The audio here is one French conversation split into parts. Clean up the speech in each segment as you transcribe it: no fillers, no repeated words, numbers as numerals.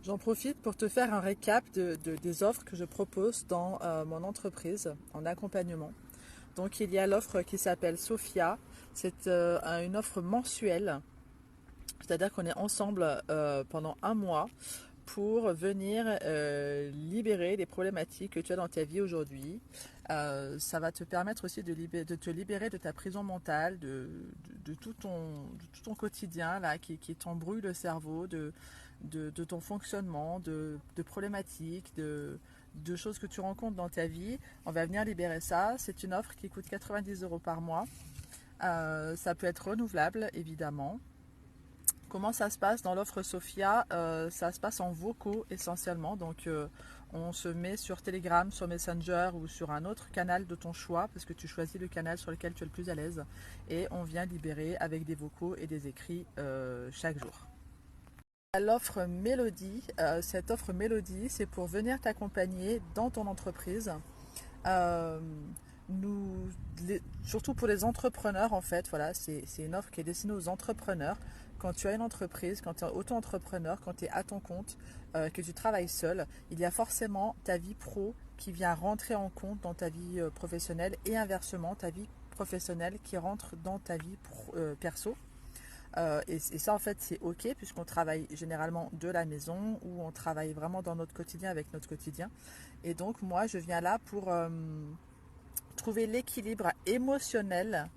J'en profite pour te faire un récap des offres que je propose dans mon entreprise en accompagnement. Donc il y a l'offre qui s'appelle Sophia, c'est une offre mensuelle, c'est-à-dire qu'on est ensemble pendant un mois pour venir libérer les problématiques que tu as dans ta vie aujourd'hui. Ça va te permettre aussi de te libérer de ta prison mentale, de tout ton quotidien là, qui t'embrouille le cerveau, de ton fonctionnement, de problématiques, de choses que tu rencontres dans ta vie. On va venir libérer ça. C'est une offre qui coûte 90 € par mois. Ça peut être renouvelable, évidemment. Comment ça se passe dans l'offre Sophia? Ça se passe en vocaux essentiellement. Donc, on se met sur Telegram, sur Messenger ou sur un autre canal de ton choix, parce que tu choisis le canal sur lequel tu es le plus à l'aise. Et on vient libérer avec des vocaux et des écrits chaque jour. L'offre Mélodie, cette offre Mélodie, c'est pour venir t'accompagner dans ton entreprise. Euh, Surtout pour les entrepreneurs en fait, voilà, c'est une offre qui est destinée aux entrepreneurs. Quand tu as une entreprise, quand tu es auto-entrepreneur, quand tu es à ton compte, que tu travailles seul, il y a forcément ta vie pro qui vient rentrer en compte dans ta vie professionnelle et inversement ta vie professionnelle qui rentre dans ta vie perso. Et ça en fait c'est ok puisqu'on travaille généralement de la maison ou on travaille vraiment dans notre quotidien avec notre quotidien. Et donc moi je viens là pour trouver l'équilibre émotionnel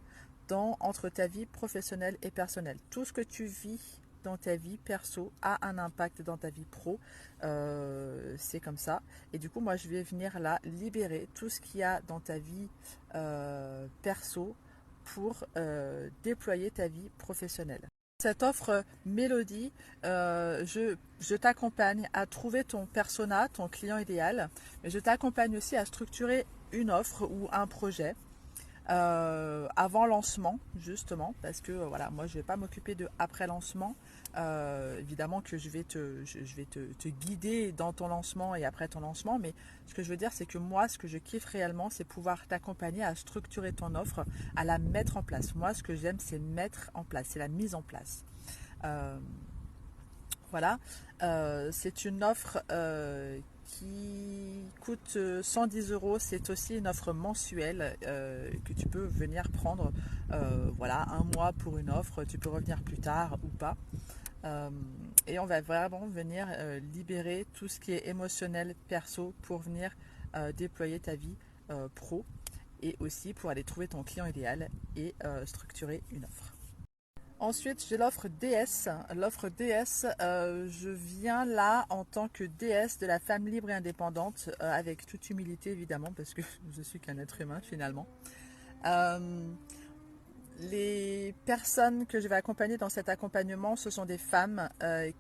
entre ta vie professionnelle et personnelle. Tout ce que tu vis dans ta vie perso a un impact dans ta vie pro. C'est comme ça. Et du coup, moi, je vais venir là libérer tout ce qu'il y a dans ta vie perso pour déployer ta vie professionnelle. Cette offre Mélodie, je t'accompagne à trouver ton persona, ton client idéal, mais je t'accompagne aussi à structurer une offre ou un projet avant lancement justement parce que voilà, moi je vais pas m'occuper de après lancement. Évidemment que je vais te guider dans ton lancement et après ton lancement, mais ce que je veux dire c'est que moi ce que je kiffe réellement c'est pouvoir t'accompagner à structurer ton offre, à la mettre en place. Moi ce que j'aime c'est mettre en place, c'est la mise en place. euh, voilà. C'est une offre qui coûte 110 €. C'est aussi une offre mensuelle que tu peux venir prendre. Voilà, un mois pour une offre. Tu peux revenir plus tard ou pas. Euh, et on va vraiment venir libérer tout ce qui est émotionnel, perso, pour venir déployer ta vie pro et aussi pour aller trouver ton client idéal et structurer une offre. Ensuite, j'ai l'offre DS. L'offre DS, je viens là en tant que DS de la femme libre et indépendante, avec toute humilité évidemment, parce que je suis qu'un être humain finalement. Euh, les personnes que je vais accompagner dans cet accompagnement, ce sont des femmes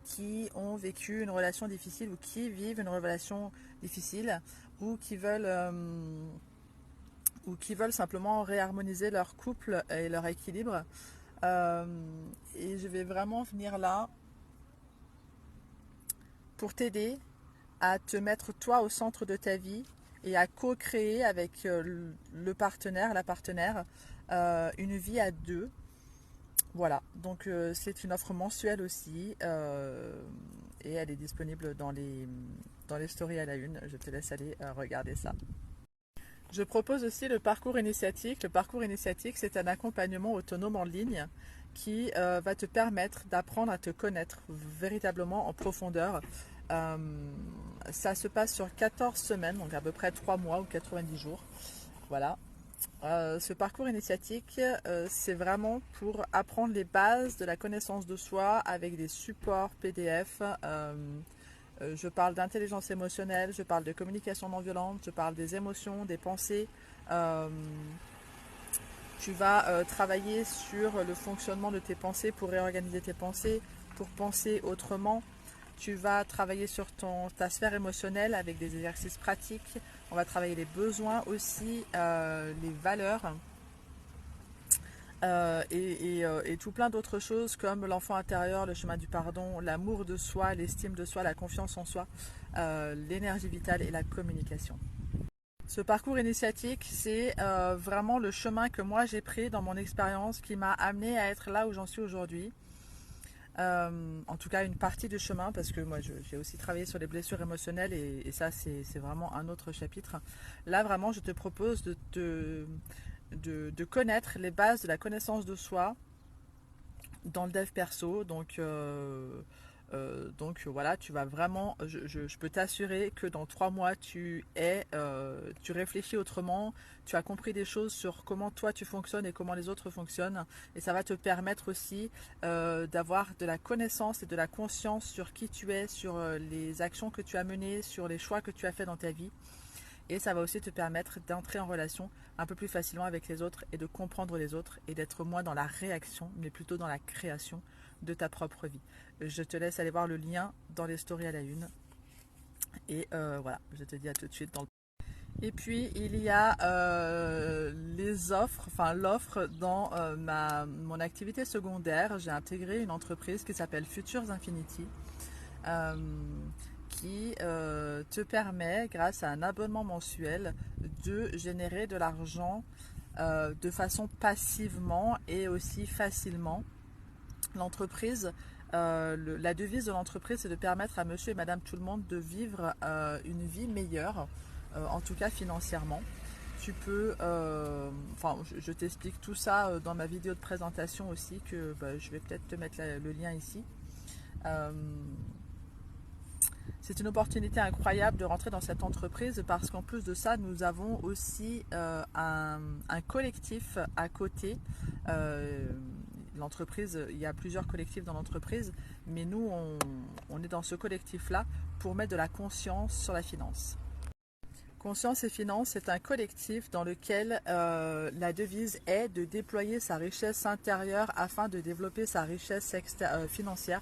qui ont vécu une relation difficile ou qui vivent une relation difficile ou qui veulent simplement réharmoniser leur couple et leur équilibre. Euh, et je vais vraiment venir là pour t'aider à te mettre toi au centre de ta vie et à co-créer avec le partenaire, la partenaire, une vie à deux. Voilà, donc c'est une offre mensuelle aussi et elle est disponible dans les stories à la une. Je te laisse aller regarder ça. Je propose aussi le parcours initiatique. Le parcours initiatique, c'est un accompagnement autonome en ligne qui va te permettre d'apprendre à te connaître véritablement en profondeur. Euh, Ça se passe sur 14 semaines, donc à peu près 3 mois ou 90 jours. Voilà. Ce parcours initiatique, c'est vraiment pour apprendre les bases de la connaissance de soi avec des supports PDF. Je parle d'intelligence émotionnelle, je parle de communication non violente, je parle des émotions, des pensées. Euh, Tu vas travailler sur le fonctionnement de tes pensées pour réorganiser tes pensées, pour penser autrement. Tu vas travailler sur ta sphère émotionnelle avec des exercices pratiques. On va travailler les besoins aussi, les valeurs et tout plein d'autres choses comme l'enfant intérieur, le chemin du pardon, l'amour de soi, l'estime de soi, la confiance en soi, l'énergie vitale et la communication. Ce parcours initiatique, c'est vraiment le chemin que moi j'ai pris dans mon expérience qui m'a amené à être là où j'en suis aujourd'hui. En tout cas une partie du chemin, parce que moi j'ai aussi travaillé sur les blessures émotionnelles et ça c'est vraiment un autre chapitre. Là vraiment je te propose de connaître les bases de la connaissance de soi dans le dev perso. Donc voilà, tu vas vraiment, je peux t'assurer que dans 3 mois, tu réfléchis autrement, tu as compris des choses sur comment toi tu fonctionnes et comment les autres fonctionnent. Et ça va te permettre aussi d'avoir de la connaissance et de la conscience sur qui tu es, sur les actions que tu as menées, sur les choix que tu as fait dans ta vie. Et ça va aussi te permettre d'entrer en relation un peu plus facilement avec les autres et de comprendre les autres et d'être moins dans la réaction, mais plutôt dans la création de ta propre vie. Je te laisse aller voir le lien dans les stories à la une. Et voilà, je te dis à tout de suite dans le... Et puis il y a les offres, enfin l'offre dans mon activité secondaire. J'ai intégré une entreprise qui s'appelle Futures Infinity. Euh, qui te permet, grâce à un abonnement mensuel, de générer de l'argent de façon passivement et aussi facilement. L'entreprise, la devise de l'entreprise, c'est de permettre à monsieur et madame tout le monde de vivre une vie meilleure, en tout cas financièrement. Tu peux, enfin, je t'explique tout ça dans ma vidéo de présentation aussi, que je vais peut-être te mettre le lien ici. Euh, C'est une opportunité incroyable de rentrer dans cette entreprise parce qu'en plus de ça, nous avons aussi un collectif à côté. L'entreprise, il y a plusieurs collectifs dans l'entreprise, mais nous, on est dans ce collectif-là pour mettre de la conscience sur la finance. Conscience et Finance, c'est un collectif dans lequel la devise est de déployer sa richesse intérieure afin de développer sa richesse financière.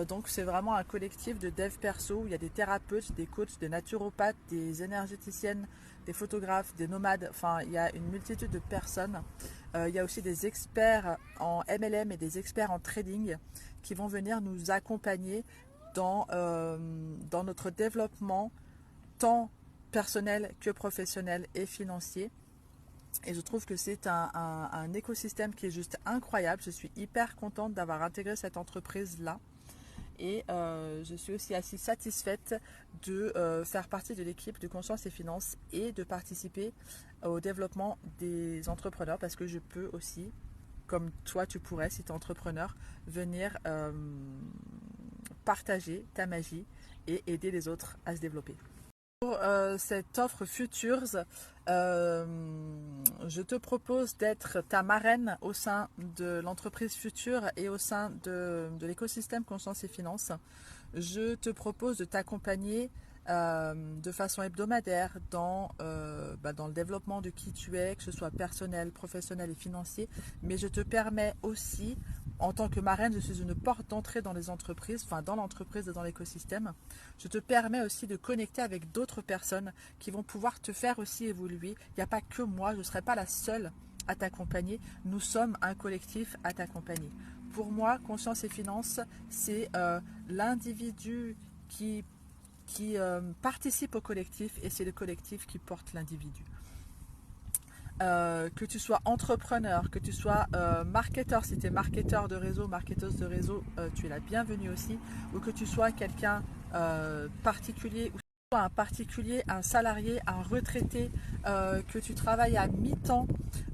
Donc c'est vraiment un collectif de dev perso où il y a des thérapeutes, des coachs, des naturopathes, des énergéticiennes, des photographes, des nomades, enfin il y a une multitude de personnes. Il y a aussi des experts en MLM et des experts en trading qui vont venir nous accompagner dans notre développement tant personnel que professionnel et financier. Et je trouve que c'est un écosystème qui est juste incroyable. Je suis hyper contente d'avoir intégré cette entreprise-là. Et je suis aussi assez satisfaite de faire partie de l'équipe de Conscience et Finance et de participer au développement des entrepreneurs parce que je peux aussi, comme toi tu pourrais si tu es entrepreneur, venir partager ta magie et aider les autres à se développer. Pour cette offre Futures, je te propose d'être ta marraine au sein de l'entreprise Future et au sein de l'écosystème Conscience et Finance. Je te propose de t'accompagner de façon hebdomadaire dans le développement de qui tu es, que ce soit personnel, professionnel et financier. Mais je te permets aussi, en tant que marraine, je suis une porte d'entrée dans les entreprises, enfin dans l'entreprise et dans l'écosystème. Je te permets aussi de connecter avec d'autres personnes qui vont pouvoir te faire aussi évoluer. Il n'y a pas que moi, je ne serai pas la seule à t'accompagner. Nous sommes un collectif à t'accompagner. Pour moi, Conscience et Finance, c'est l'individu qui participe au collectif et c'est le collectif qui porte l'individu. Que tu sois entrepreneur, que tu sois marketeur, si tu es marketeur de réseau, marketeuse de réseau, tu es la bienvenue aussi, ou que tu sois quelqu'un particulier, ou un particulier, un salarié, un retraité, que tu travailles à mi-temps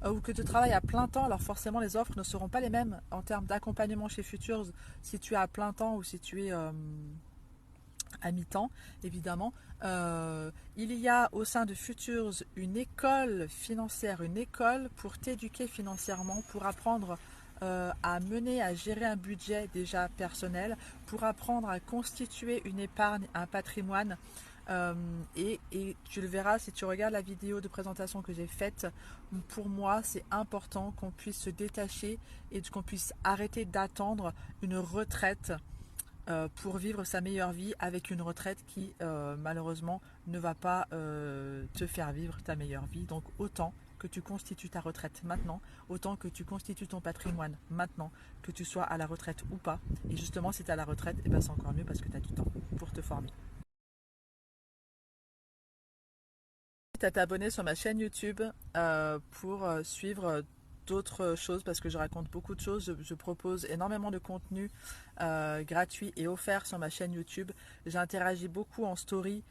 ou que tu travailles à plein temps, alors forcément les offres ne seront pas les mêmes en termes d'accompagnement chez Futures si tu es à plein temps ou si tu es à mi-temps, évidemment. Il y a au sein de Futures une école financière, une école pour t'éduquer financièrement, pour apprendre à mener, à gérer un budget déjà personnel, pour apprendre à constituer une épargne, un patrimoine. Et tu le verras si tu regardes la vidéo de présentation que j'ai faite. Pour moi, c'est important qu'on puisse se détacher et qu'on puisse arrêter d'attendre une retraite pour vivre sa meilleure vie avec une retraite qui malheureusement ne va pas te faire vivre ta meilleure vie. Donc autant que tu constitues ta retraite maintenant, autant que tu constitues ton patrimoine maintenant, que tu sois à la retraite ou pas. Et justement si tu es à la retraite, eh ben, c'est encore mieux parce que tu as du temps pour te former. À t'abonner sur ma chaîne YouTube pour suivre d'autres choses parce que je raconte beaucoup de choses. Je propose énormément de contenu gratuit et offert sur ma chaîne YouTube. J'interagis beaucoup en story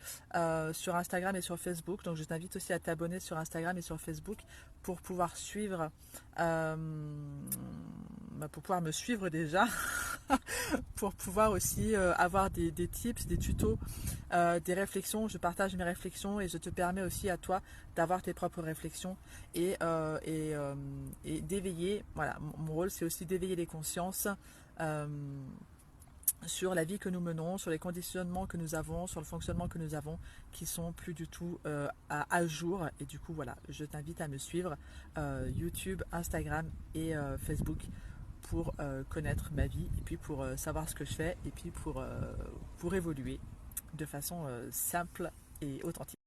sur Instagram et sur Facebook. Donc je t'invite aussi à t'abonner sur Instagram et sur Facebook pour pouvoir suivre, pour pouvoir me suivre déjà, pour pouvoir aussi avoir des tips, des tutos, des réflexions. Je partage mes réflexions et je te permets aussi à toi d'avoir tes propres réflexions et d'éveiller. Voilà, mon rôle c'est aussi d'éveiller les consciences sur la vie que nous menons, sur les conditionnements que nous avons, sur le fonctionnement que nous avons, qui sont plus du tout à jour. Et du coup, voilà, je t'invite à me suivre YouTube, Instagram et Facebook pour connaître ma vie et puis pour savoir ce que je fais et puis pour évoluer de façon simple et authentique.